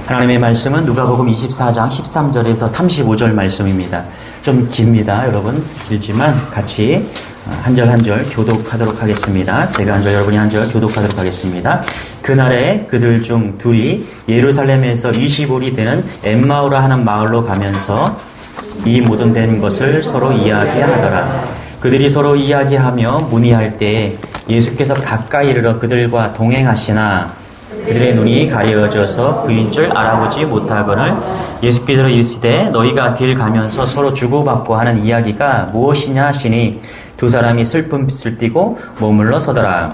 하나님의 말씀은 누가복음 24장 13절에서 35절 말씀입니다. 좀 깁니다, 여러분. 길지만 같이 한 절 한 절 교독하도록 하겠습니다. 제가 한 절, 여러분이 한 절 교독하도록 하겠습니다. 그날에 그들 중 둘이 예루살렘에서 20올이 되는 엠마오라 하는 마을로 가면서 이 모든 된 것을 서로 이야기하더라. 그들이 서로 이야기하며 문의할 때에 예수께서 가까이 이르러 그들과 동행하시나 그들의 눈이 가려져서 그인 줄 알아보지 못하거늘 예수께서 이르시되 너희가 길 가면서 서로 주고받고 하는 이야기가 무엇이냐 하시니 두 사람이 슬픈 빛을 띠고 머물러 서더라.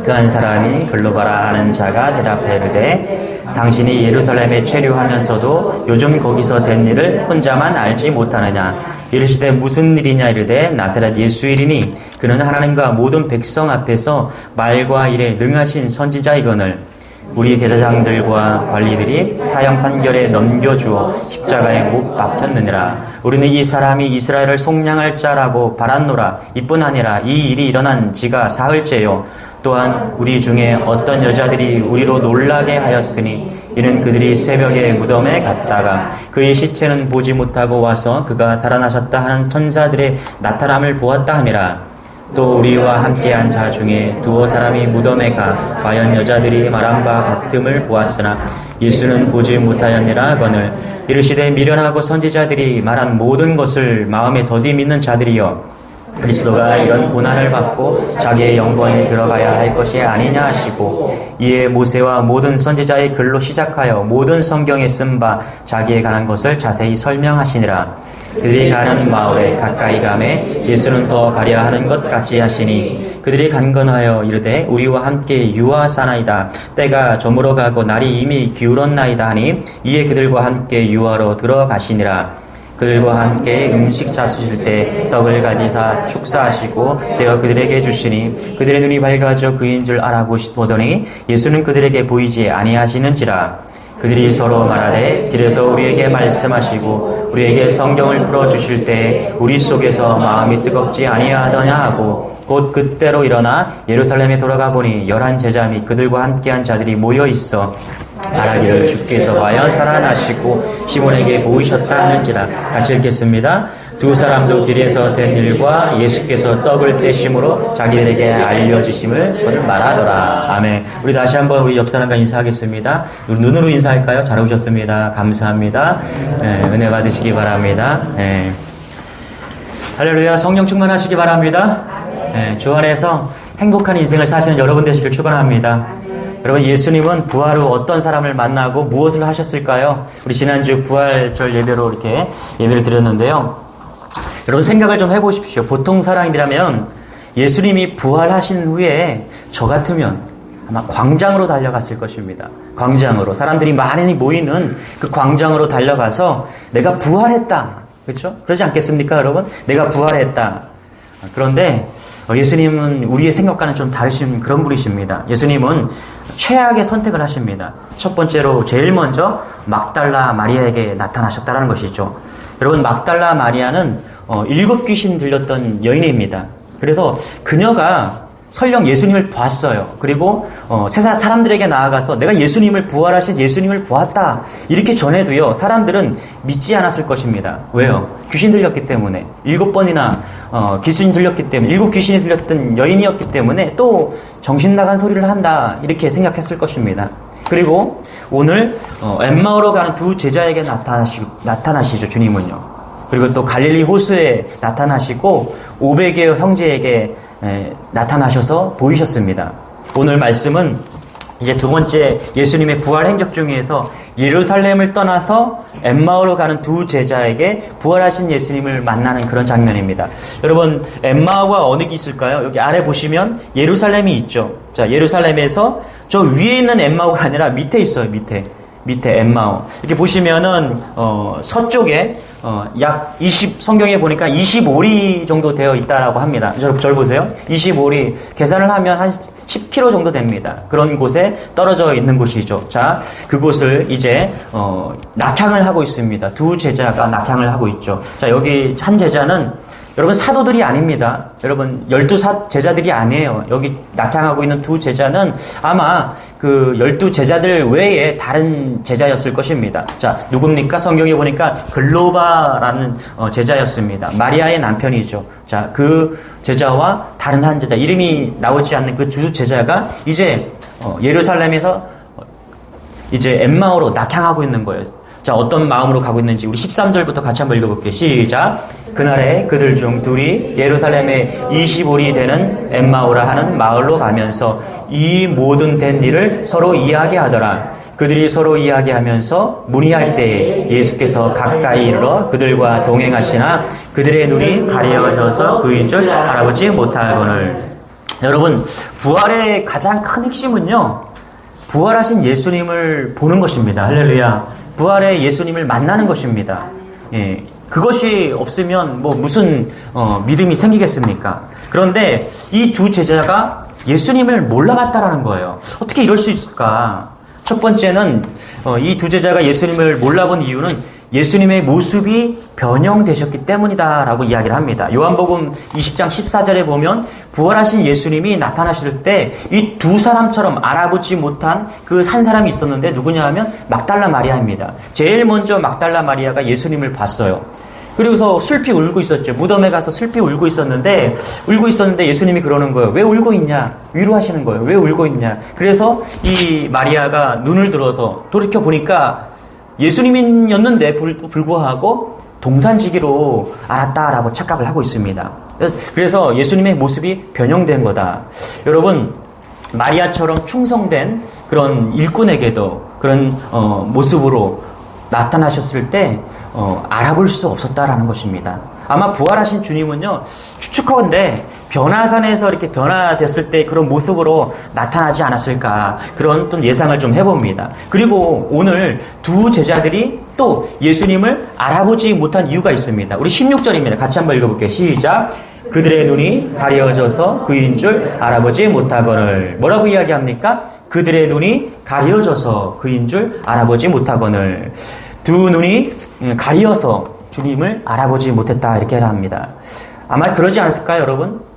그 한 사람이 글로 가라 하는 자가 대답해 이르되 당신이 예루살렘에 체류하면서도 요즘 거기서 된 일을 혼자만 알지 못하느냐. 이르시되 무슨 일이냐 이르되 나사렛 예수이리니 그는 하나님과 모든 백성 앞에서 말과 일에 능하신 선지자이거늘 우리 대제사장들과 관리들이 사형 판결에 넘겨주어 십자가에 못 박혔느니라. 우리는 이 사람이 이스라엘을 속량할 자라고 바랐노라. 이뿐 아니라 이 일이 일어난 지가 사흘째요. 또한 우리 중에 어떤 여자들이 우리로 놀라게 하였으니 이는 그들이 새벽에 무덤에 갔다가 그의 시체는 보지 못하고 와서 그가 살아나셨다 하는 천사들의 나타남을 보았다 함이라. 또 우리와 함께한 자 중에 두어 사람이 무덤에 가 과연 여자들이 말한 바 같음을 보았으나 예수는 보지 못하였느라 하거늘 이르시되 미련하고 선지자들이 말한 모든 것을 마음에 더디 믿는 자들이여 그리스도가 이런 고난을 받고 자기의 영광에 들어가야 할 것이 아니냐 하시고 이에 모세와 모든 선지자의 글로 시작하여 모든 성경에 쓴 바 자기에 관한 것을 자세히 설명하시니라. 그들이 가는 마을에 가까이 가매 예수는 더 가려 하는 것 같이 하시니 그들이 간건하여 이르되 우리와 함께 유하사나이다. 때가 저물어 가고 날이 이미 기울었나이다 하니 이에 그들과 함께 유하로 들어가시니라. 그들과 함께 음식 잡수실 때 떡을 가지사 축사하시고 떼어 그들에게 주시니 그들의 눈이 밝아져 그인 줄 알아보더니 예수는 그들에게 보이지 아니하시는지라. 그들이 서로 말하되 길에서 우리에게 말씀하시고 우리에게 성경을 풀어주실 때 우리 속에서 마음이 뜨겁지 아니하더냐 하고 곧 그때로 일어나 예루살렘에 돌아가 보니 11 제자 및 그들과 함께한 자들이 모여있어 말하기를 주께서 과연 살아나시고 시몬에게 보이셨다 하는지라. 같이 읽겠습니다. 두 사람도 길에서 된 일과 예수께서 떡을 떼심으로 자기들에게 알려주심을 그들 말하더라. 아멘. 우리 다시 한번 우리 옆 사람과 인사하겠습니다. 눈으로 인사할까요? 잘 오셨습니다. 감사합니다. 네, 은혜 받으시기 바랍니다. 네. 할렐루야. 성령 충만하시기 바랍니다. 네, 주 안에서 행복한 인생을 사시는 여러분 되시길 축원합니다. 여러분, 예수님은 부활 후 어떤 사람을 만나고 무엇을 하셨을까요? 우리 지난주 부활절 예배로 이렇게 예배를 드렸는데요. 여러분 생각을 좀 해보십시오. 보통 사람이라면 예수님이 부활하신 후에 저 같으면 아마 광장으로 달려갔을 것입니다. 광장으로. 사람들이 많이 모이는 그 광장으로 달려가서 내가 부활했다. 그렇죠? 그러지 않겠습니까, 여러분? 내가 부활했다. 그런데 예수님은 우리의 생각과는 좀 다르신 그런 분이십니다. 예수님은 최악의 선택을 하십니다. 첫 번째로 제일 먼저 막달라 마리아에게 나타나셨다는 것이죠. 여러분, 막달라 마리아는 7 귀신 들렸던 여인입니다. 그래서 그녀가 설령 예수님을 봤어요. 그리고 세상 사람들에게 나아가서 내가 예수님을 부활하신 예수님을 보았다 이렇게 전해도요, 사람들은 믿지 않았을 것입니다. 왜요? 귀신 들렸기 때문에. 7번이나 귀신 들렸기 때문에, 7 귀신이 들렸던 여인이었기 때문에 또 정신 나간 소리를 한다 이렇게 생각했을 것입니다. 그리고 오늘 엠마오로 가는 두 제자에게 나타나시죠, 주님은요. 그리고 또 갈릴리 호수에 나타나시고 500여 형제에게 나타나셔서 보이셨습니다. 오늘 말씀은 이제 두 번째 예수님의 부활 행적 중에서 예루살렘을 떠나서 엠마오로 가는 두 제자에게 부활하신 예수님을 만나는 그런 장면입니다. 여러분, 엠마오가 어느 게 있을까요? 여기 아래 보시면 예루살렘이 있죠. 자, 예루살렘에서 저 위에 있는 엠마오가 아니라 밑에 있어요. 밑에 엠마오. 이렇게 보시면은 서쪽에 약 성경에 보니까 25리 정도 되어 있다라고 합니다. 저를 보세요. 25리 계산을 하면 한 10km 정도 됩니다. 그런 곳에 떨어져 있는 곳이죠. 자, 그곳을 이제 낙향을 하고 있습니다. 두 제자가 낙향을 하고 있죠. 자, 여기 한 제자는 여러분 사도들이 아닙니다. 여러분 12제자들이 아니에요. 여기 나타나고 있는 두 제자는 아마 그 12제자들 외에 다른 제자였을 것입니다. 자, 누굽니까? 성경에 보니까 글로바라는 제자였습니다. 마리아의 남편이죠. 자, 그 제자와 다른 한 제자, 이름이 나오지 않는 그 두 제자가 이제 예루살렘에서 이제 엠마오로 낙향하고 있는 거예요. 자, 어떤 마음으로 가고 있는지 우리 13절부터 같이 한번 읽어볼게요. 시작. 그날에 그들 중 둘이 예루살렘에 20올이 되는 엠마오라 하는 마을로 가면서 이 모든 된 일을 서로 이야기하더라. 그들이 서로 이야기하면서 문의할 때에 예수께서 가까이 이르러 그들과 동행하시나 그들의 눈이 가려져서 그인 줄 알아보지 못하거늘. 여러분, 부활의 가장 큰 핵심은요, 부활하신 예수님을 보는 것입니다. 할렐루야. 부활의 예수님을 만나는 것입니다. 예, 그것이 없으면 뭐 무슨 믿음이 생기겠습니까? 그런데 이 두 제자가 예수님을 몰라봤다라는 거예요. 어떻게 이럴 수 있을까? 첫 번째는 이 두 제자가 예수님을 몰라본 이유는 예수님의 모습이 변형되셨기 때문이다라고 이야기를 합니다. 요한복음 20장 14절에 보면 부활하신 예수님이 나타나실 때 이 두 사람처럼 알아보지 못한 그 한 사람이 있었는데 누구냐 하면 막달라 마리아입니다. 제일 먼저 막달라 마리아가 예수님을 봤어요. 그리고서 슬피 울고 있었죠. 무덤에 가서 슬피 울고 있었는데 예수님이 그러는 거예요. 왜 울고 있냐? 위로하시는 거예요. 왜 울고 있냐? 그래서 이 마리아가 눈을 들어서 돌이켜 보니까 예수님이었는데 불구하고 동산지기로 알았다라고 착각을 하고 있습니다. 그래서 예수님의 모습이 변형된 거다. 여러분, 마리아처럼 충성된 그런 일꾼에게도 그런 모습으로 나타나셨을 때 알아볼 수 없었다라는 것입니다. 아마 부활하신 주님은요, 추측하건대 변화산에서 이렇게 변화됐을 때 그런 모습으로 나타나지 않았을까, 그런 또 예상을 좀 해봅니다. 그리고 오늘 두 제자들이 또 예수님을 알아보지 못한 이유가 있습니다. 우리 16절입니다. 같이 한번 읽어볼게요. 시작. 그들의 눈이 가려져서 그인 줄 알아보지 못하거늘. 뭐라고 이야기합니까? 그들의 눈이 가려져서 그인 줄 알아보지 못하거늘. 두 눈이 가려서 주님을 알아보지 못했다, 이렇게 합니다. 아마 그러지 않았을까요, 여러분?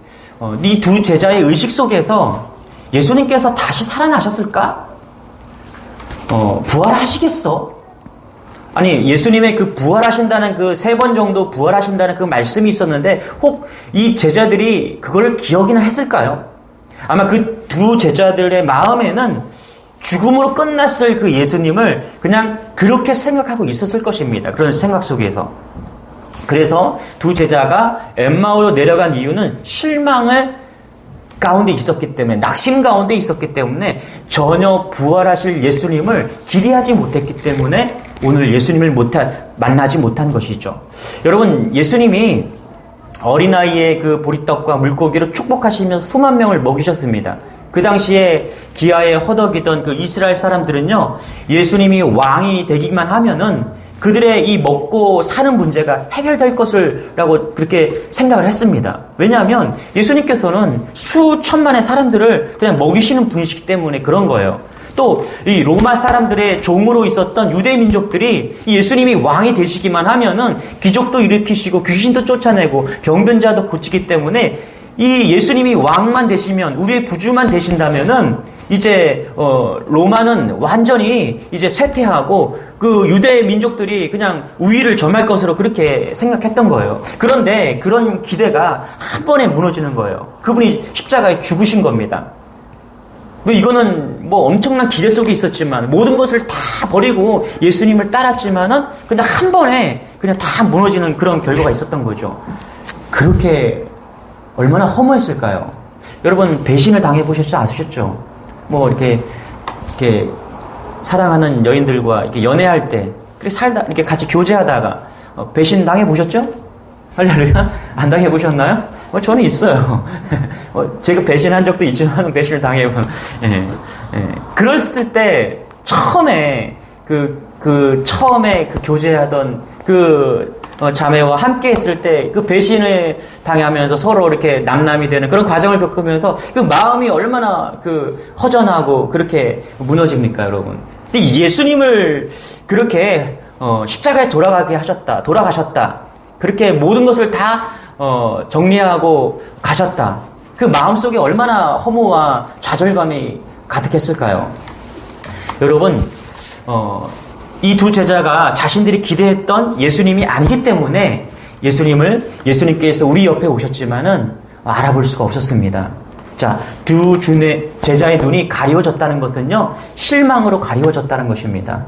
이 두 제자의 의식 속에서 예수님께서 다시 살아나셨을까? 부활하시겠어? 아니, 예수님의 그 부활하신다는 그 3번 정도 부활하신다는 그 말씀이 있었는데 혹 이 제자들이 그걸 기억이나 했을까요? 아마 그 두 제자들의 마음에는 죽음으로 끝났을 그 예수님을 그냥 그렇게 생각하고 있었을 것입니다. 그런 생각 속에서. 그래서 두 제자가 엠마오로 내려간 이유는 실망을 가운데 있었기 때문에, 낙심 가운데 있었기 때문에 전혀 부활하실 예수님을 기대하지 못했기 때문에 오늘 예수님을 만나지 못한 것이죠. 여러분, 예수님이 어린아이의 그 보리떡과 물고기로 축복하시면서 수만 명을 먹이셨습니다. 그 당시에 기아에 허덕이던 그 이스라엘 사람들은요, 예수님이 왕이 되기만 하면은 그들의 이 먹고 사는 문제가 해결될 것을라고 그렇게 생각을 했습니다. 왜냐하면 예수님께서는 수천만의 사람들을 그냥 먹이시는 분이시기 때문에 그런 거예요. 또 이 로마 사람들의 종으로 있었던 유대 민족들이 이 예수님이 왕이 되시기만 하면은 기적도 일으키시고 귀신도 쫓아내고 병든 자도 고치기 때문에 이 예수님이 왕만 되시면, 우리의 구주만 되신다면은 이제 로마는 완전히 이제 쇠퇴하고 그 유대 민족들이 그냥 우위를 점할 것으로 그렇게 생각했던 거예요. 그런데 그런 기대가 한 번에 무너지는 거예요. 그분이 십자가에 죽으신 겁니다. 이거는 뭐 엄청난 기대 속에 있었지만 모든 것을 다 버리고 예수님을 따랐지만은 그냥 한 번에 그냥 다 무너지는 그런 결과가 있었던 거죠. 그렇게 얼마나 허무했을까요? 여러분, 배신을 당해보셨죠? 아시셨죠? 뭐 이렇게 사랑하는 여인들과 이렇게 연애할 때 이렇게 같이 교제하다가 배신 당해보셨죠? 할렐루야? 안 당해보셨나요? 저는 있어요. 제가 배신한 적도 있지만 배신을 당해본. 그랬을 때 처음에 처음에 교제하던 자매와 함께 했을 때 그 배신을 당하면서 서로 이렇게 남남이 되는 그런 과정을 겪으면서 그 마음이 얼마나 허전하고 그렇게 무너집니까, 여러분? 예수님을 그렇게 십자가에 돌아가셨다. 그렇게 모든 것을 다 정리하고 가셨다. 그 마음속에 얼마나 허무와 좌절감이 가득했을까요? 여러분, 이 두 제자가 자신들이 기대했던 예수님이 아니기 때문에 예수님께서 우리 옆에 오셨지만은 알아볼 수가 없었습니다. 자, 두 제자의 눈이 가리워졌다는 것은요, 실망으로 가리워졌다는 것입니다.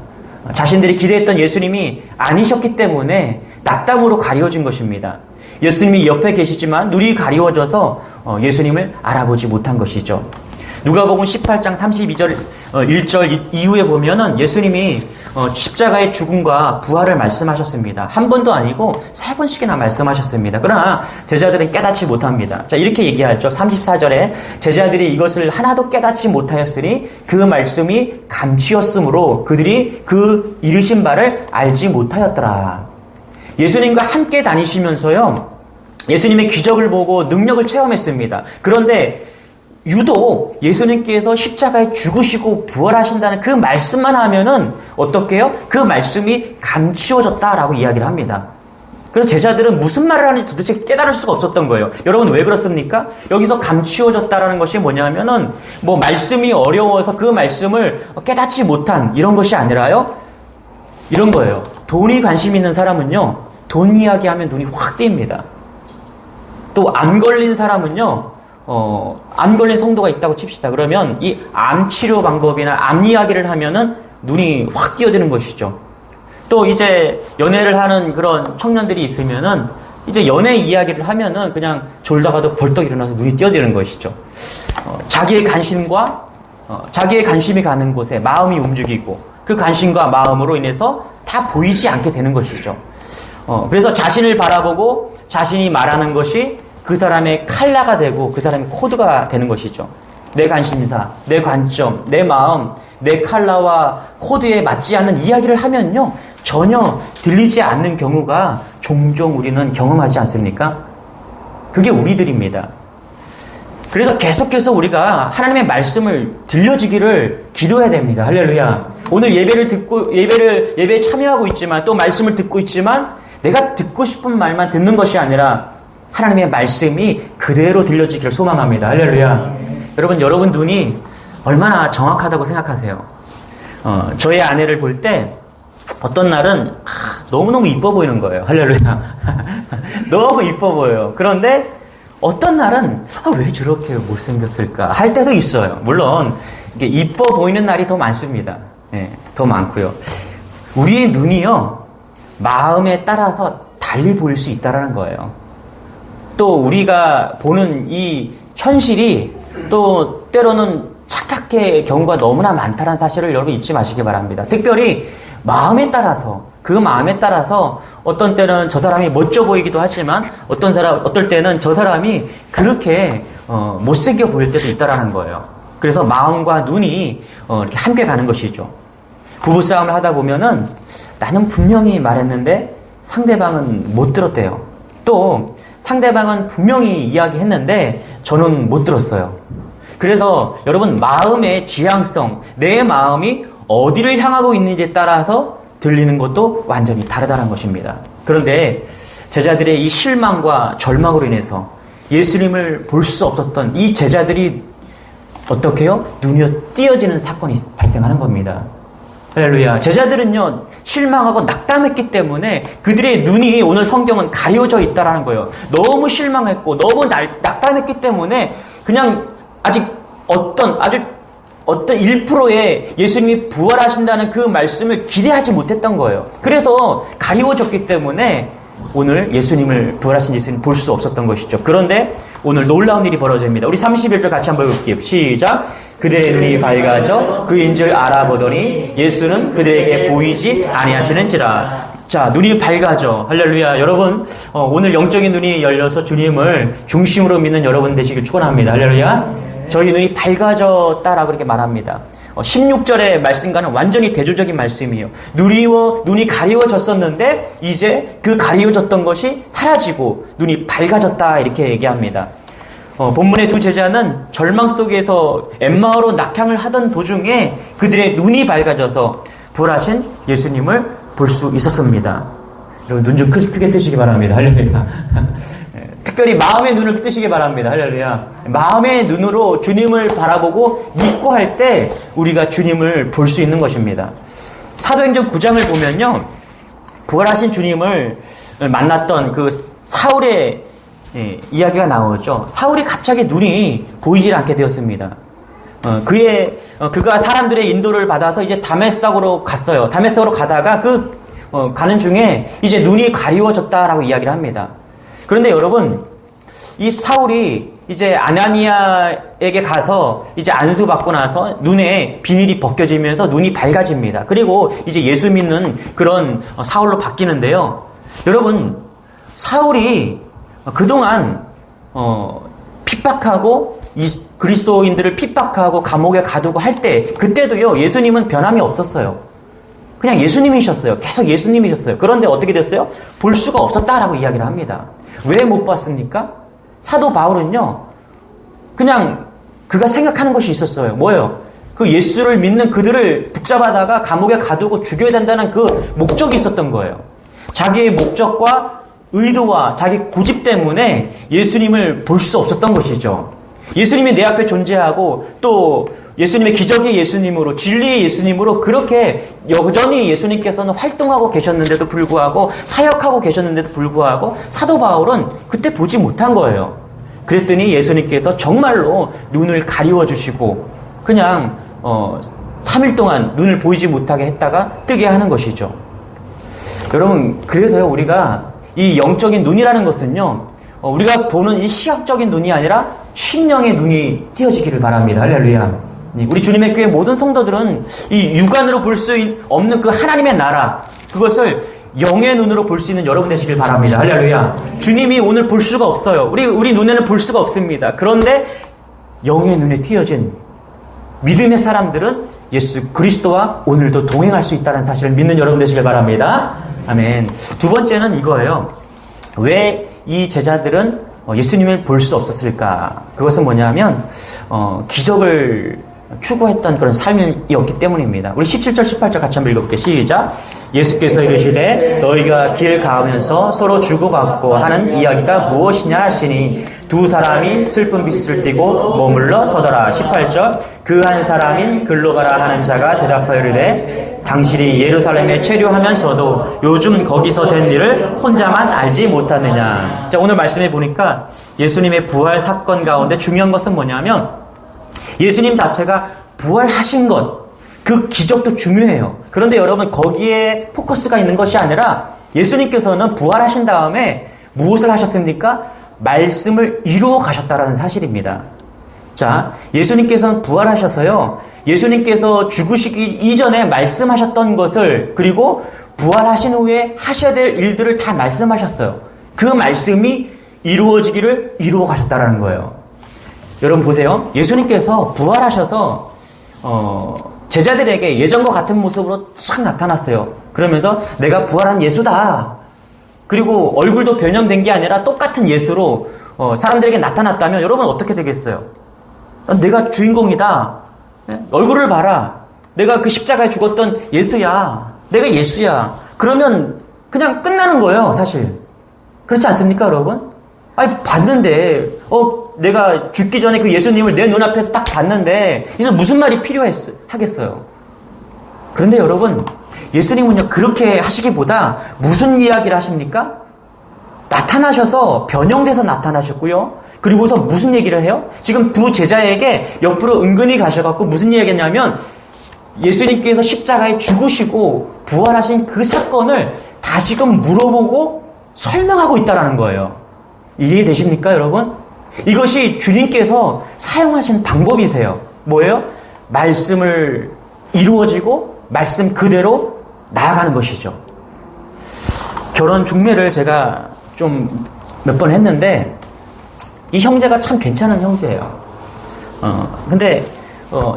자신들이 기대했던 예수님이 아니셨기 때문에 낙담으로 가리워진 것입니다. 예수님이 옆에 계시지만 눈이 가리워져서 예수님을 알아보지 못한 것이죠. 누가복음 18장 32절 1절 이후에 보면은 예수님이 십자가의 죽음과 부활을 말씀하셨습니다. 한 번도 아니고 3번씩이나 말씀하셨습니다. 그러나 제자들은 깨닫지 못합니다. 자, 이렇게 얘기하죠. 34절에 제자들이 이것을 하나도 깨닫지 못하였으니 그 말씀이 감추었으므로 그들이 그 이르신 바를 알지 못하였더라. 예수님과 함께 다니시면서요, 예수님의 기적을 보고 능력을 체험했습니다. 그런데 유독 예수님께서 십자가에 죽으시고 부활하신다는 그 말씀만 하면은 어떻게 해요? 그 말씀이 감추어졌다라고 이야기를 합니다. 그래서 제자들은 무슨 말을 하는지 도대체 깨달을 수가 없었던 거예요. 여러분, 왜 그렇습니까? 여기서 감추어졌다라는 것이 뭐냐면은 말씀이 어려워서 그 말씀을 깨닫지 못한 이런 것이 아니라요, 이런 거예요. 돈이 관심 있는 사람은요, 돈 이야기하면 눈이 확 띄입니다. 또 암 걸린 사람은요, 암 걸린 성도가 있다고 칩시다. 그러면 이 암 치료 방법이나 암 이야기를 하면은 눈이 확 띄어드는 것이죠. 또 이제 연애를 하는 그런 청년들이 있으면은 이제 연애 이야기를 하면은 그냥 졸다가도 벌떡 일어나서 눈이 띄어드는 것이죠. 자기의 관심이 가는 곳에 마음이 움직이고 그 관심과 마음으로 인해서 다 보이지 않게 되는 것이죠. 그래서 자신을 바라보고 자신이 말하는 것이 그 사람의 칼라가 되고 그 사람의 코드가 되는 것이죠. 내 관심사, 내 관점, 내 마음, 내 칼라와 코드에 맞지 않는 이야기를 하면요, 전혀 들리지 않는 경우가 종종 우리는 경험하지 않습니까? 그게 우리들입니다. 그래서 계속해서 우리가 하나님의 말씀을 들려주기를 기도해야 됩니다. 할렐루야. 오늘 예배에 참여하고 있지만 또 말씀을 듣고 있지만 내가 듣고 싶은 말만 듣는 것이 아니라 하나님의 말씀이 그대로 들려지기를 소망합니다. 할렐루야. 여러분 눈이 얼마나 정확하다고 생각하세요? 저의 아내를 볼 때 어떤 날은 너무너무 이뻐 보이는 거예요. 할렐루야. 너무 이뻐 보여요. 그런데 어떤 날은 왜 저렇게 못생겼을까 할 때도 있어요. 물론 이게 이뻐 보이는 날이 더 많습니다. 네, 더 많고요. 우리의 눈이요, 마음에 따라서 달리 보일 수 있다는 거예요. 또 우리가 보는 이 현실이 또 때로는 착각의 경우가 너무나 많다는 사실을 여러분 잊지 마시기 바랍니다. 특별히 마음에 따라서, 그 마음에 따라서 어떤 때는 저 사람이 멋져 보이기도 하지만 어떨 때는 저 사람이 그렇게 못생겨 보일 때도 있다라는 거예요. 그래서 마음과 눈이 이렇게 함께 가는 것이죠. 부부싸움을 하다 보면은 나는 분명히 말했는데 상대방은 못 들었대요. 또 상대방은 분명히 이야기했는데 저는 못 들었어요. 그래서 여러분, 마음의 지향성, 내 마음이 어디를 향하고 있는지에 따라서 들리는 것도 완전히 다르다는 것입니다. 그런데 제자들의 이 실망과 절망으로 인해서 예수님을 볼 수 없었던 이 제자들이 어떻게 해요? 눈이 띄어지는 사건이 발생하는 겁니다. 할렐루야. 제자들은요, 실망하고 낙담했기 때문에 그들의 눈이 오늘 성경은 가려져 있다라는 거예요. 너무 실망했고 너무 낙담했기 때문에 그냥 아주 1%의 예수님이 부활하신다는 그 말씀을 기대하지 못했던 거예요. 그래서 가리워졌기 때문에 오늘 부활하신 예수님 볼 수 없었던 것이죠. 그런데 오늘 놀라운 일이 벌어집니다. 우리 31절 같이 한번 볼게요. 시작. 그들의 눈이 밝아져 그인 줄 알아보더니 예수는 그들에게 보이지 아니하시는지라. 자, 눈이 밝아져. 할렐루야. 여러분, 오늘 영적인 눈이 열려서 주님을 중심으로 믿는 여러분 되시길 축원합니다. 할렐루야. 저희 눈이 밝아졌다라고 이렇게 말합니다. 16절의 말씀과는 완전히 대조적인 말씀이에요. 눈이 가리워졌었는데 이제 그 가리워졌던 것이 사라지고 눈이 밝아졌다 이렇게 얘기합니다. 본문의 두 제자는 절망 속에서 엠마오로 낙향을 하던 도중에 그들의 눈이 밝아져서 부활하신 예수님을 볼 수 있었습니다. 여러분, 눈 좀 크게 뜨시기 바랍니다. 할렐루야. 특별히 마음의 눈을 뜨시기 바랍니다. 할렐루야. 마음의 눈으로 주님을 바라보고 믿고 할 때 우리가 주님을 볼 수 있는 것입니다. 사도행전 9장을 보면요, 부활하신 주님을 만났던 그 사울의 이야기가 나오죠. 사울이 갑자기 눈이 보이질 않게 되었습니다. 그가 사람들의 인도를 받아서 이제 다메섹으로 갔어요. 다메섹으로 가다가 가는 중에 이제 눈이 가리워졌다라고 이야기를 합니다. 그런데 여러분, 이 사울이 이제 아나니아에게 가서 이제 안수받고 나서 눈에 비닐이 벗겨지면서 눈이 밝아집니다. 그리고 이제 예수 믿는 그런 사울로 바뀌는데요. 여러분, 사울이 그동안 핍박하고 그리스도인들을 핍박하고 감옥에 가두고 할 때, 그때도요, 예수님은 변함이 없었어요. 그냥 예수님이셨어요. 계속 예수님이셨어요. 그런데 어떻게 됐어요? 볼 수가 없었다라고 이야기를 합니다. 왜 못 봤습니까? 사도 바울은요, 그냥 그가 생각하는 것이 있었어요. 뭐예요? 그 예수를 믿는 그들을 붙잡아다가 감옥에 가두고 죽여야 된다는 그 목적이 있었던 거예요. 자기의 목적과 의도와 자기 고집 때문에 예수님을 볼 수 없었던 것이죠. 예수님이 내 앞에 존재하고 또 예수님의 기적의 예수님으로, 진리의 예수님으로 그렇게 여전히 예수님께서는 활동하고 계셨는데도 불구하고, 사역하고 계셨는데도 불구하고 사도 바울은 그때 보지 못한 거예요. 그랬더니 예수님께서 정말로 눈을 가리워 주시고 그냥 3일 동안 눈을 보이지 못하게 했다가 뜨게 하는 것이죠. 여러분, 그래서요, 우리가 이 영적인 눈이라는 것은요, 우리가 보는 이 시각적인 눈이 아니라 신령의 눈이 띄어지기를 바랍니다. 할렐루야. 우리 주님의 교회 모든 성도들은 이 육안으로 볼 수 없는 그 하나님의 나라, 그것을 영의 눈으로 볼 수 있는 여러분 되시길 바랍니다. 할렐루야. 주님이 오늘 볼 수가 없어요. 우리 눈에는 볼 수가 없습니다. 그런데 영의 눈에 띄어진 믿음의 사람들은 예수 그리스도와 오늘도 동행할 수 있다는 사실을 믿는 여러분 되시길 바랍니다. 아멘. 두 번째는 이거예요. 왜 이 제자들은 예수님을 볼 수 없었을까? 그것은 뭐냐면 기적을 추구했던 그런 삶이었기 때문입니다. 우리 17절 18절 같이 한번 읽어볼게요. 시작. 예수께서 이르시되 너희가 길 가면서 서로 주고받고 하는 이야기가 무엇이냐 하시니 두 사람이 슬픈 빛을 띠고 머물러 서더라. 18절. 그 한 사람인 글로 가라 하는 자가 대답하여 이르되 당신이 예루살렘에 체류하면서도 요즘 거기서 된 일을 혼자만 알지 못하느냐. 자, 오늘 말씀해 보니까 예수님의 부활 사건 가운데 중요한 것은 뭐냐면 예수님 자체가 부활하신 것, 그 기적도 중요해요. 그런데 여러분, 거기에 포커스가 있는 것이 아니라 예수님께서는 부활하신 다음에 무엇을 하셨습니까? 말씀을 이루어 가셨다라는 사실입니다. 자, 예수님께서는 부활하셔서요, 예수님께서 죽으시기 이전에 말씀하셨던 것을, 그리고 부활하신 후에 하셔야 될 일들을 다 말씀하셨어요. 그 말씀이 이루어지기를 이루어 가셨다라는 거예요. 여러분 보세요. 예수님께서 부활하셔서 제자들에게 예전과 같은 모습으로 싹 나타났어요. 그러면서 내가 부활한 예수다. 그리고 얼굴도 변형된 게 아니라 똑같은 예수로 사람들에게 나타났다면 여러분 어떻게 되겠어요? 내가 주인공이다. 얼굴을 봐라. 내가 그 십자가에 죽었던 예수야. 내가 예수야. 그러면 그냥 끝나는 거예요, 사실. 그렇지 않습니까, 여러분? 아니, 봤는데, 내가 죽기 전에 그 예수님을 내 눈앞에서 딱 봤는데, 이제 무슨 말이 하겠어요? 그런데 여러분, 예수님은요, 그렇게 하시기보다 무슨 이야기를 하십니까? 나타나셔서, 변형돼서 나타나셨고요. 그리고서 무슨 얘기를 해요? 지금 두 제자에게 옆으로 은근히 가셔갖고 무슨 이야기 했냐면, 예수님께서 십자가에 죽으시고 부활하신 그 사건을 다시금 물어보고 설명하고 있다는 거예요. 이해되십니까, 여러분? 이것이 주님께서 사용하신 방법이세요. 뭐예요? 말씀을 이루어지고 말씀 그대로 나아가는 것이죠. 결혼 중매를 제가 좀 몇 번 했는데 이 형제가 참 괜찮은 형제예요. 근데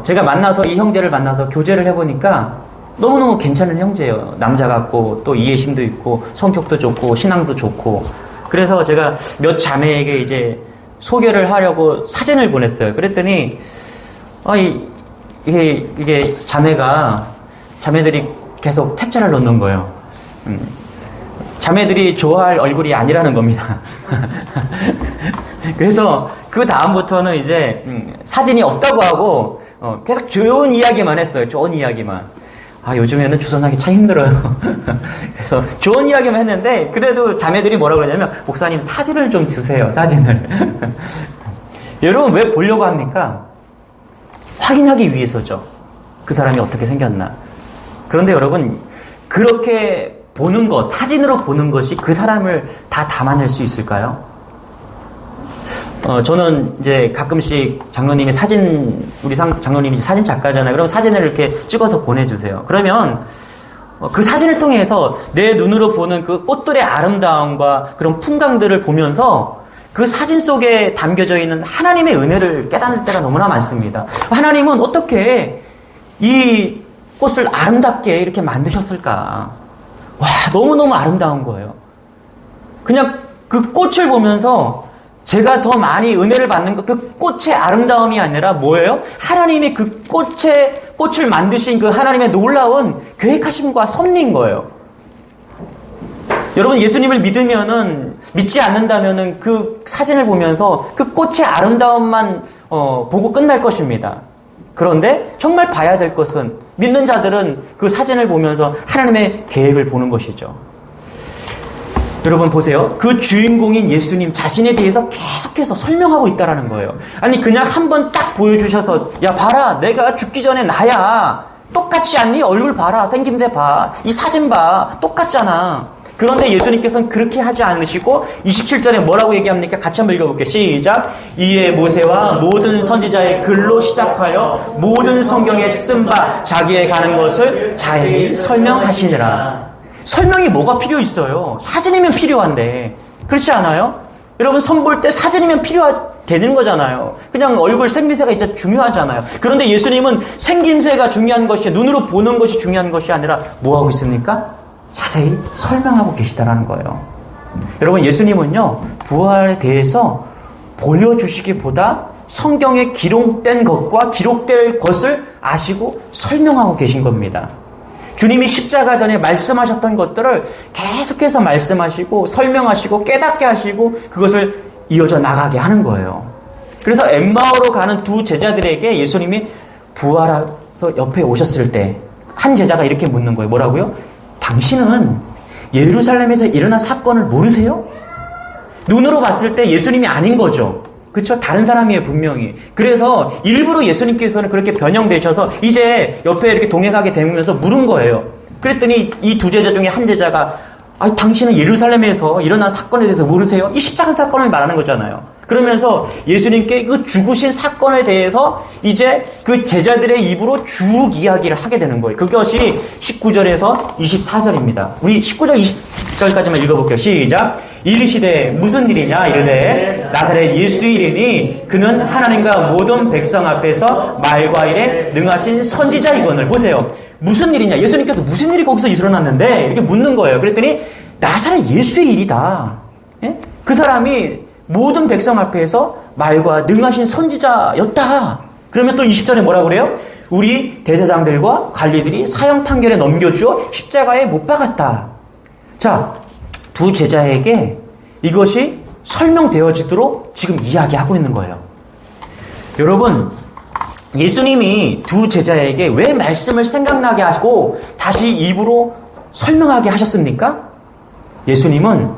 제가 이 형제를 만나서 교제를 해보니까 너무너무 괜찮은 형제예요. 남자 같고 또 이해심도 있고 성격도 좋고 신앙도 좋고. 그래서 제가 몇 자매에게 이제 소개를 하려고 사진을 보냈어요. 그랬더니 이게 자매들이 계속 퇴짜를 넣는 거예요. 자매들이 좋아할 얼굴이 아니라는 겁니다. 그래서 그 다음부터는 이제 사진이 없다고 하고 계속 좋은 이야기만 했어요. 좋은 이야기만. 아, 요즘에는 주선하기 참 힘들어요. 그래서 좋은 이야기만 했는데 그래도 자매들이 뭐라고 그러냐면 목사님 사진을 좀 주세요. 사진을. 여러분 왜 보려고 합니까? 확인하기 위해서죠. 그 사람이 어떻게 생겼나. 그런데 여러분 그렇게 보는 것, 사진으로 보는 것이 그 사람을 다 담아낼 수 있을까요? 저는 이제 가끔씩 장로님이 우리 장로님이 사진 작가잖아요. 그럼 사진을 이렇게 찍어서 보내주세요. 그러면 그 사진을 통해서 내 눈으로 보는 그 꽃들의 아름다움과 그런 풍광들을 보면서 그 사진 속에 담겨져 있는 하나님의 은혜를 깨닫는 때가 너무나 많습니다. 하나님은 어떻게 이 꽃을 아름답게 이렇게 만드셨을까? 와, 너무너무 아름다운 거예요. 그냥 그 꽃을 보면서 제가 더 많이 은혜를 받는 것, 그 꽃의 아름다움이 아니라 뭐예요? 하나님이 그 꽃을 만드신 그 하나님의 놀라운 계획하심과 섭리인 거예요. 여러분, 예수님을 믿지 않는다면은 그 사진을 보면서 그 꽃의 아름다움만 보고 끝날 것입니다. 그런데 정말 봐야 될 것은 믿는 자들은 그 사진을 보면서 하나님의 계획을 보는 것이죠. 여러분 보세요. 그 주인공인 예수님 자신에 대해서 계속해서 설명하고 있다라는 거예요. 아니 그냥 한번 딱 보여주셔서 야 봐라 내가 죽기 전에 나야. 똑같지 않니? 얼굴 봐라. 생김새 봐. 이 사진 봐. 똑같잖아. 그런데 예수님께서는 그렇게 하지 않으시고 27절에 뭐라고 얘기합니까? 같이 한번 읽어볼게요. 시작. 이에 모세와 모든 선지자의 글로 시작하여 모든 성경에 쓴 바 자기의 가는 것을 자세히 설명하시니라. 설명이 뭐가 필요 있어요? 사진이면 필요한데 그렇지 않아요? 여러분 선볼 때 사진이면 되는 거잖아요. 그냥 얼굴 생김새가 진짜 중요하잖아요. 그런데 예수님은 생김새가 중요한 것이 눈으로 보는 것이 중요한 것이 아니라 뭐 하고 있습니까? 자세히 설명하고 계시다라는 거예요. 여러분 예수님은요 부활에 대해서 보여주시기보다 성경에 기록된 것과 기록될 것을 아시고 설명하고 계신 겁니다. 주님이 십자가 전에 말씀하셨던 것들을 계속해서 말씀하시고 설명하시고 깨닫게 하시고 그것을 이어져 나가게 하는 거예요. 그래서 엠마오로 가는 두 제자들에게 예수님이 부활해서 옆에 오셨을 때 한 제자가 이렇게 묻는 거예요. 뭐라고요? 당신은 예루살렘에서 일어난 사건을 모르세요? 눈으로 봤을 때 예수님이 아닌 거죠. 그렇죠? 다른 사람이에요, 분명히. 그래서 일부러 예수님께서는 그렇게 변형되셔서 이제 옆에 이렇게 동행하게 되면서 물은 거예요. 그랬더니 이 두 제자 중에 한 제자가 당신은 예루살렘에서 일어난 사건에 대해서 모르세요? 이 십자가 사건을 말하는 거잖아요. 그러면서 예수님께 그 죽으신 사건에 대해서 이제 그 제자들의 입으로 쭉 이야기를 하게 되는 거예요. 그것이 19절에서 24절입니다. 우리 19절, 20절까지만 읽어볼게요. 시작. 이르시되 무슨 일이냐 이르되 나사렛 예수의 일이니 그는 하나님과 모든 백성 앞에서 말과 일에 능하신 선지자이거늘. 보세요. 무슨 일이냐? 예수님께서 무슨 일이 거기서 일어났는데 이렇게 묻는 거예요. 그랬더니 나사렛 예수의 일이다. 예? 그 사람이 모든 백성 앞에서 말과 능하신 선지자였다. 그러면 또 20절에 뭐라고 그래요? 우리 대제사장들과 관리들이 사형 판결에 넘겨주어 십자가에 못 박았다. 자, 두 제자에게 이것이 설명되어지도록 지금 이야기하고 있는 거예요. 여러분, 예수님이 두 제자에게 왜 말씀을 생각나게 하시고 다시 입으로 설명하게 하셨습니까? 예수님은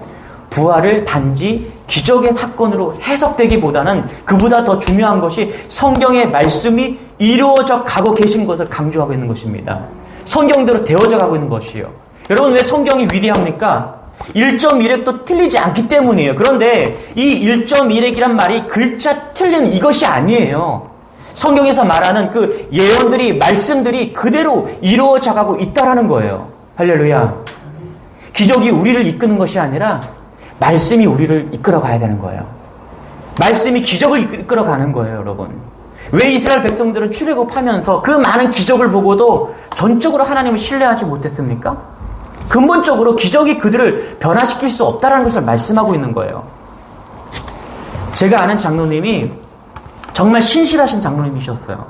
부활을 단지 기적의 사건으로 해석되기보다는 그보다 더 중요한 것이 성경의 말씀이 이루어져 가고 계신 것을 강조하고 있는 것입니다. 성경대로 되어져 가고 있는 것이에요. 여러분 왜 성경이 위대합니까? 1.1획도 틀리지 않기 때문이에요. 그런데 이 1.1획이란 말이 글자 틀린 이것이 아니에요. 성경에서 말하는 그 예언들이 말씀들이 그대로 이루어져 가고 있다라는 거예요. 할렐루야. 기적이 우리를 이끄는 것이 아니라 말씀이 우리를 이끌어 가야 되는 거예요. 말씀이 기적을 이끌어 가는 거예요, 여러분. 왜 이스라엘 백성들은 출애굽하면서 그 많은 기적을 보고도 전적으로 하나님을 신뢰하지 못했습니까? 근본적으로 기적이 그들을 변화시킬 수 없다는 것을 말씀하고 있는 거예요. 제가 아는 장로님이 정말 신실하신 장로님이셨어요.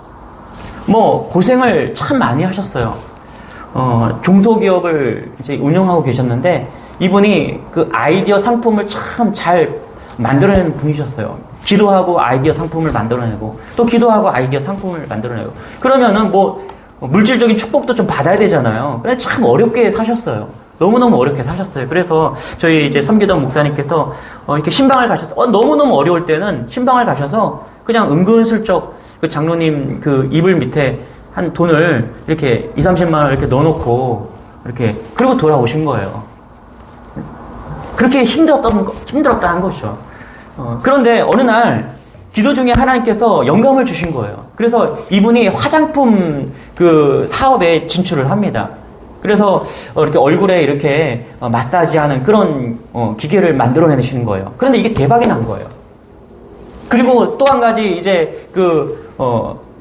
고생을 참 많이 하셨어요. 중소기업을 이제 운영하고 계셨는데 이분이 그 아이디어 상품을 참 잘 만들어내는 분이셨어요. 기도하고 아이디어 상품을 만들어내고 또 기도하고 아이디어 상품을 만들어내고 그러면은 뭐 물질적인 축복도 좀 받아야 되잖아요. 그래서 참 어렵게 사셨어요. 너무너무 어렵게 사셨어요. 그래서 저희 이제 섬기던 목사님께서 이렇게 신방을 가셔서 너무너무 어려울 때는 신방을 가셔서 그냥 은근슬쩍 그 장로님 그 이불 밑에 한 돈을 이렇게 20-30만 원 이렇게 넣어놓고 이렇게 그리고 돌아오신 거예요. 그렇게 힘들었다는 것이죠. 그런데 어느 날 기도 중에 하나님께서 영감을 주신 거예요. 그래서 이분이 화장품 그 사업에 진출을 합니다. 그래서 이렇게 얼굴에 이렇게 마사지하는 그런 기계를 만들어내시는 거예요. 그런데 이게 대박이 난 거예요. 그리고 또 한 가지 이제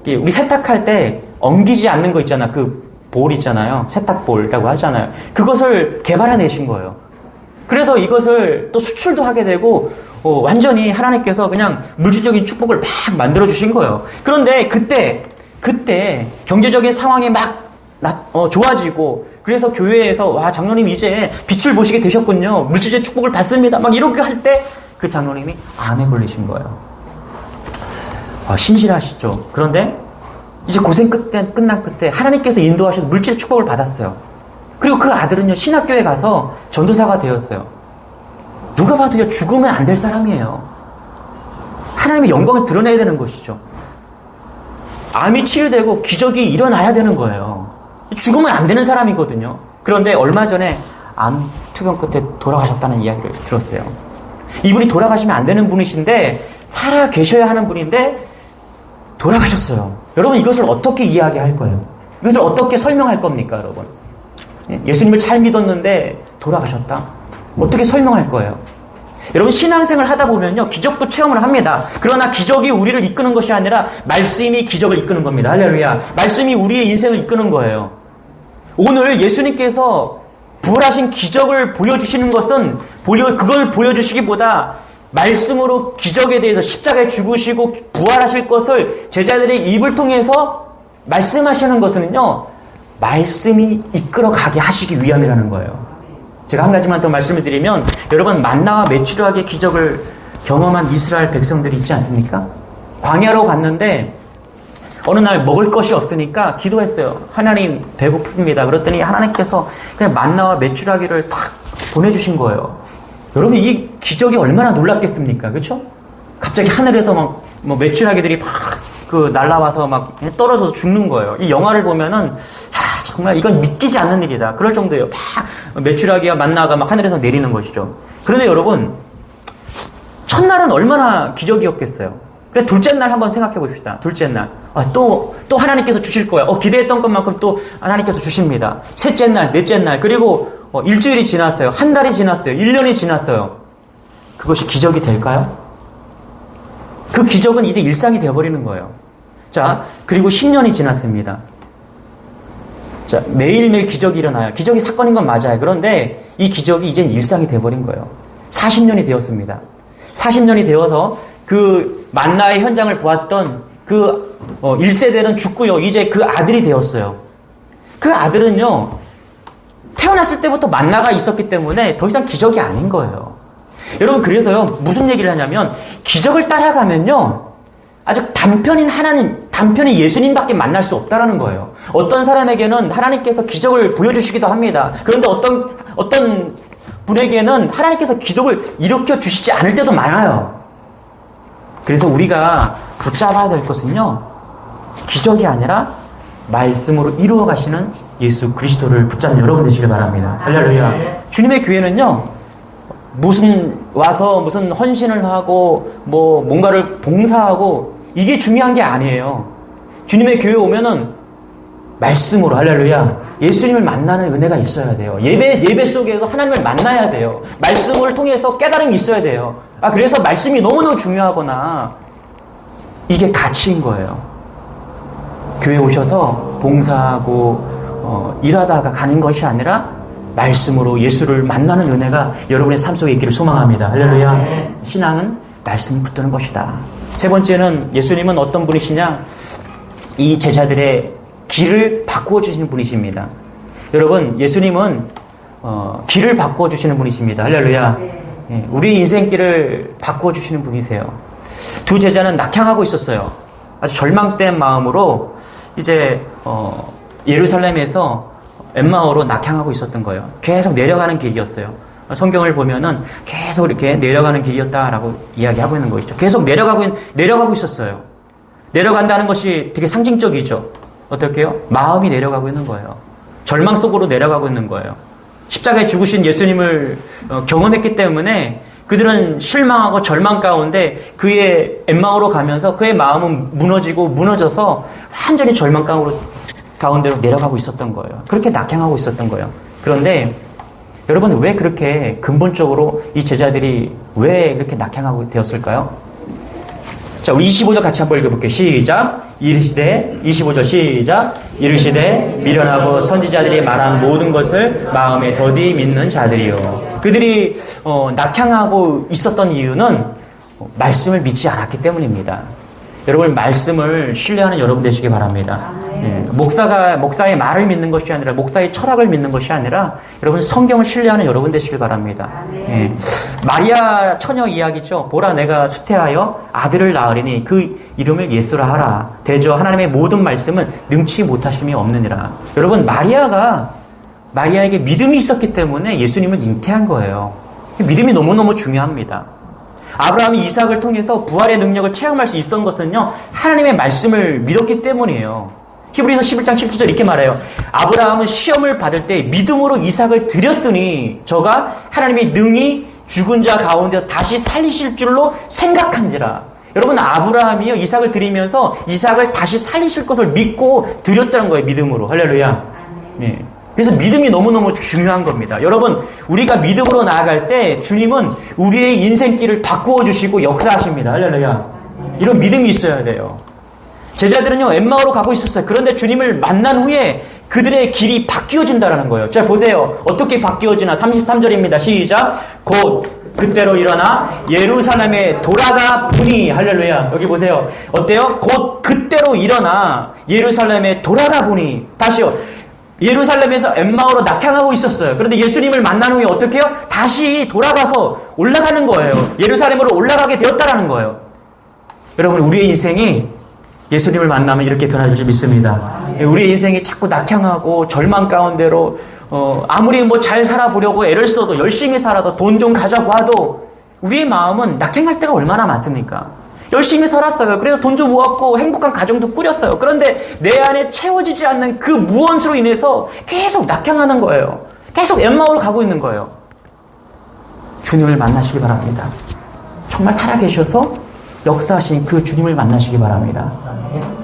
우리 세탁할 때 엉기지 않는 거 있잖아. 그 볼 있잖아요. 세탁볼이라고 하잖아요. 그것을 개발해내신 거예요. 그래서 이것을 또 수출도 하게 되고 완전히 하나님께서 그냥 물질적인 축복을 막 만들어주신 거예요. 그런데 그때 경제적인 상황이 막 좋아지고 그래서 교회에서 와 장로님 이제 빛을 보시게 되셨군요. 물질적 축복을 받습니다. 막 이렇게 할 때 그 장로님이 암에 걸리신 거예요. 신실하시죠. 그런데 이제 고생 끝난 끝에 하나님께서 인도하셔서 물질의 축복을 받았어요. 그리고 그 아들은요 신학교에 가서 전도사가 되었어요. 누가 봐도요 죽으면 안 될 사람이에요. 하나님의 영광을 드러내야 되는 것이죠. 암이 치유되고 기적이 일어나야 되는 거예요. 죽으면 안 되는 사람이거든요. 그런데 얼마 전에 암 투병 끝에 돌아가셨다는 이야기를 들었어요. 이분이 돌아가시면 안 되는 분이신데 살아 계셔야 하는 분인데 돌아가셨어요. 여러분 이것을 어떻게 이야기할 거예요? 이것을 어떻게 설명할 겁니까 여러분? 예수님을 잘 믿었는데 돌아가셨다? 어떻게 설명할 거예요? 여러분 신앙생활 하다 보면요 기적도 체험을 합니다. 그러나 기적이 우리를 이끄는 것이 아니라 말씀이 기적을 이끄는 겁니다. 할렐루야. 말씀이 우리의 인생을 이끄는 거예요. 오늘 예수님께서 부활하신 기적을 보여주시는 것은 그걸 보여주시기보다 말씀으로 기적에 대해서 십자가에 죽으시고 부활하실 것을 제자들의 입을 통해서 말씀하시는 것은요 말씀이 이끌어가게 하시기 위함이라는 거예요. 제가 한 가지만 더 말씀을 드리면 여러분 만나와 메추라기의 기적을 경험한 이스라엘 백성들이 있지 않습니까? 광야로 갔는데 어느 날 먹을 것이 없으니까 기도했어요. 하나님 배고픕니다. 그랬더니 하나님께서 그냥 만나와 메추라기를 탁 보내주신 거예요. 여러분 이 기적이 얼마나 놀랍겠습니까? 그렇죠? 갑자기 하늘에서 막 메추라기들이 막 날아와서 막 떨어져서 죽는 거예요. 이 영화를 보면은 정말 이건 믿기지 않는 일이다. 그럴 정도예요. 막 메추라기와 만나가 막 하늘에서 내리는 것이죠. 그런데 여러분 첫날은 얼마나 기적이었겠어요. 그래 둘째 날 한번 생각해 봅시다. 둘째 날 또 하나님께서 주실 거야. 기대했던 것만큼 또 하나님께서 주십니다. 셋째 날, 넷째 날 그리고 일주일이 지났어요. 한 달이 지났어요. 1년이 지났어요. 그것이 기적이 될까요? 그 기적은 이제 일상이 되어버리는 거예요. 자, 그리고 10년이 지났습니다. 자, 매일매일 기적이 일어나요. 기적이 사건인 건 맞아요. 그런데 이 기적이 이젠 일상이 되어버린 거예요. 40년이 되었습니다. 40년이 되어서 그 만나의 현장을 보았던 그 1세대는 죽고요. 이제 그 아들이 되었어요. 그 아들은요. 태어났을 때부터 만나가 있었기 때문에 더 이상 기적이 아닌 거예요. 여러분 그래서요. 무슨 얘기를 하냐면 기적을 따라가면요. 아주 단편인 예수님밖에 만날 수 없다라는 거예요. 어떤 사람에게는 하나님께서 기적을 보여주시기도 합니다. 그런데 어떤 분에게는 하나님께서 기적을 일으켜 주시지 않을 때도 많아요. 그래서 우리가 붙잡아야 될 것은요. 기적이 아니라 말씀으로 이루어 가시는 예수 그리스도를 붙잡는 여러분 되시길 바랍니다. 할렐루야. 주님의 교회는요. 무슨 헌신을 하고 뭔가를 봉사하고 이게 중요한 게 아니에요. 주님의 교회 오면은 말씀으로 할렐루야. 예수님을 만나는 은혜가 있어야 돼요. 예배 속에서 하나님을 만나야 돼요. 말씀을 통해서 깨달음이 있어야 돼요. 그래서 말씀이 너무너무 중요하거나 이게 가치인 거예요. 교회 오셔서 봉사하고 일하다가 가는 것이 아니라 말씀으로 예수를 만나는 은혜가 여러분의 삶 속에 있기를 소망합니다. 할렐루야. 신앙은 말씀을 붙드는 것이다. 세 번째는 예수님은 어떤 분이시냐? 이 제자들의 길을 바꾸어 주시는 분이십니다. 여러분 예수님은 길을 바꾸어 주시는 분이십니다. 할렐루야. 우리 인생길을 바꾸어주시는 분이세요. 두 제자는 낙향하고 있었어요. 아주 절망된 마음으로 이제 예루살렘에서 엠마오로 낙향하고 있었던 거예요. 계속 내려가는 길이었어요. 성경을 보면은 계속 이렇게 내려가는 길이었다라고 이야기하고 있는 것이죠. 계속 내려가고 있었어요. 내려간다는 것이 되게 상징적이죠. 어떻게요? 마음이 내려가고 있는 거예요. 절망 속으로 내려가고 있는 거예요. 십자가에 죽으신 예수님을 경험했기 때문에 그들은 실망하고 절망 가운데 그의 엠마오로 가면서 그의 마음은 무너져서 완전히 절망 가운데로 내려가고 있었던 거예요. 그렇게 낙향하고 있었던 거예요. 그런데 여러분, 왜 그렇게 근본적으로 이 제자들이 왜 그렇게 낙향하고 되었을까요? 자, 우리 25절 같이 한번 읽어볼게요. 시작. 이르시되, 25절 시작. 이르시되 미련하고 선지자들이 말한 모든 것을 마음에 더디 믿는 자들이요. 그들이 낙향하고 있었던 이유는 말씀을 믿지 않았기 때문입니다. 여러분, 말씀을 신뢰하는 여러분 되시기 바랍니다. 목사의 말을 믿는 것이 아니라, 목사의 철학을 믿는 것이 아니라 여러분 성경을 신뢰하는 여러분 되시길 바랍니다. 마리아 처녀 이야기죠. 보라, 내가 수태하여 아들을 낳으리니 그 이름을 예수라 하라. 대저 하나님의 모든 말씀은 능치 못하심이 없느니라. 여러분, 마리아에게 믿음이 있었기 때문에 예수님을 잉태한 거예요. 믿음이 너무너무 중요합니다. 아브라함이 이삭을 통해서 부활의 능력을 체험할 수 있었던 것은요, 하나님의 말씀을 믿었기 때문이에요. 히브리서 11장 17절 이렇게 말해요. 아브라함은 시험을 받을 때 믿음으로 이삭을 드렸으니 저가 하나님의 능히 죽은 자 가운데서 다시 살리실 줄로 생각한지라. 여러분, 아브라함이요, 이삭을 드리면서 이삭을 다시 살리실 것을 믿고 드렸다는 거예요. 믿음으로. 할렐루야. 네. 그래서 믿음이 너무너무 중요한 겁니다. 여러분, 우리가 믿음으로 나아갈 때 주님은 우리의 인생길을 바꾸어 주시고 역사하십니다. 할렐루야. 이런 믿음이 있어야 돼요. 제자들은요, 엠마오로 가고 있었어요. 그런데 주님을 만난 후에 그들의 길이 바뀌어진다는 거예요. 자, 보세요. 어떻게 바뀌어지나. 33절입니다. 시작. 곧 그때로 일어나 예루살렘에 돌아가 보니. 할렐루야. 여기 보세요. 어때요? 곧 그때로 일어나 예루살렘에 돌아가 보니. 다시요. 예루살렘에서 엠마오로 낙향하고 있었어요. 그런데 예수님을 만난 후에 어떻게 해요? 다시 돌아가서 올라가는 거예요. 예루살렘으로 올라가게 되었다라는 거예요. 여러분, 우리의 인생이 예수님을 만나면 이렇게 변화될 줄 믿습니다. 우리의 인생이 자꾸 낙향하고 절망 가운데로 아무리 잘 살아보려고 애를 써도, 열심히 살아도, 돈 좀 가져고 와도 우리의 마음은 낙향할 때가 얼마나 많습니까? 열심히 살았어요. 그래서 돈 좀 모았고 행복한 가정도 꾸렸어요. 그런데 내 안에 채워지지 않는 그 무언수로 인해서 계속 낙향하는 거예요. 계속 엠마오로 가고 있는 거예요. 주님을 만나시기 바랍니다. 정말 살아계셔서 역사하신 그 주님을 만나시기 바랍니다.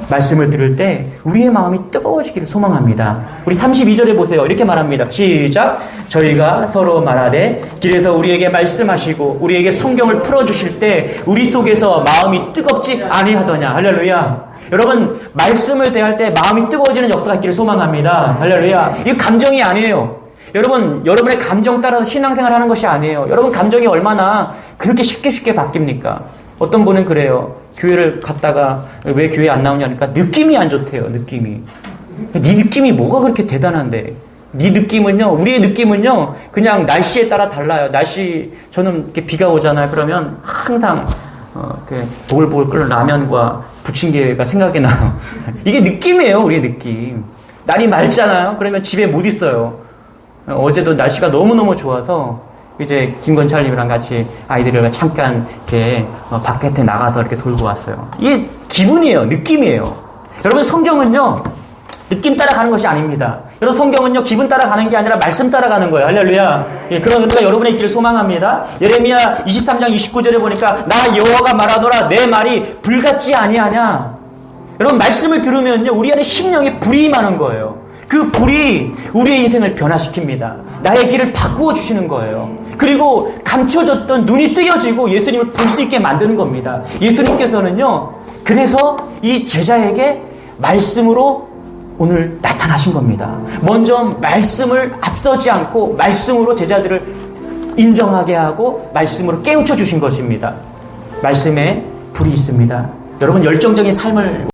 말씀을 들을 때 우리의 마음이 뜨거워지기를 소망합니다. 우리 32절에 보세요. 이렇게 말합니다. 시작. 저희가 서로 말하되 길에서 우리에게 말씀하시고 우리에게 성경을 풀어주실 때 우리 속에서 마음이 뜨겁지 아니하더냐. 할렐루야. 여러분, 말씀을 대할 때 마음이 뜨거워지는 역사가 있기를 소망합니다. 할렐루야. 이거 감정이 아니에요. 여러분, 여러분의 감정 따라서 신앙생활 하는 것이 아니에요. 여러분, 감정이 얼마나 그렇게 쉽게 바뀝니까? 어떤 분은 그래요. 교회를 갔다가 왜 교회에 안 나오냐니까 느낌이 안 좋대요. 느낌이. 네 느낌이 뭐가 그렇게 대단한데. 네 느낌은요, 우리의 느낌은요, 그냥 날씨에 따라 달라요. 저는 이렇게 비가 오잖아요. 그러면 항상 이렇게 보글보글 끓는 라면과 부침개가 생각이 나요. 이게 느낌이에요. 우리의 느낌. 날이 맑잖아요. 그러면 집에 못 있어요. 어제도 날씨가 너무너무 좋아서 이제 김건철님이랑 같이 아이들이랑 잠깐 이렇게 바깥에 나가서 이렇게 돌고 왔어요. 이게 기분이에요. 느낌이에요. 여러분, 성경은요, 느낌 따라가는 것이 아닙니다. 여러분, 성경은요, 기분 따라가는 게 아니라 말씀 따라가는 거예요. 할렐루야. 예, 그런 은혜가 여러분의 있기를 소망합니다. 예레미야 23장 29절에 보니까 나 여호와가 말하노라 내 말이 불같지 아니하냐. 여러분, 말씀을 들으면요, 우리 안에 심령에 불이 임하는 거예요. 그 불이 우리의 인생을 변화시킵니다. 나의 길을 바꾸어 주시는 거예요. 그리고 감춰졌던 눈이 뜨여지고 예수님을 볼 수 있게 만드는 겁니다. 예수님께서는요, 그래서 이 제자에게 말씀으로 오늘 나타나신 겁니다. 먼저 말씀을 앞서지 않고 말씀으로 제자들을 인정하게 하고 말씀으로 깨우쳐 주신 것입니다. 말씀에 불이 있습니다. 여러분, 열정적인 삶을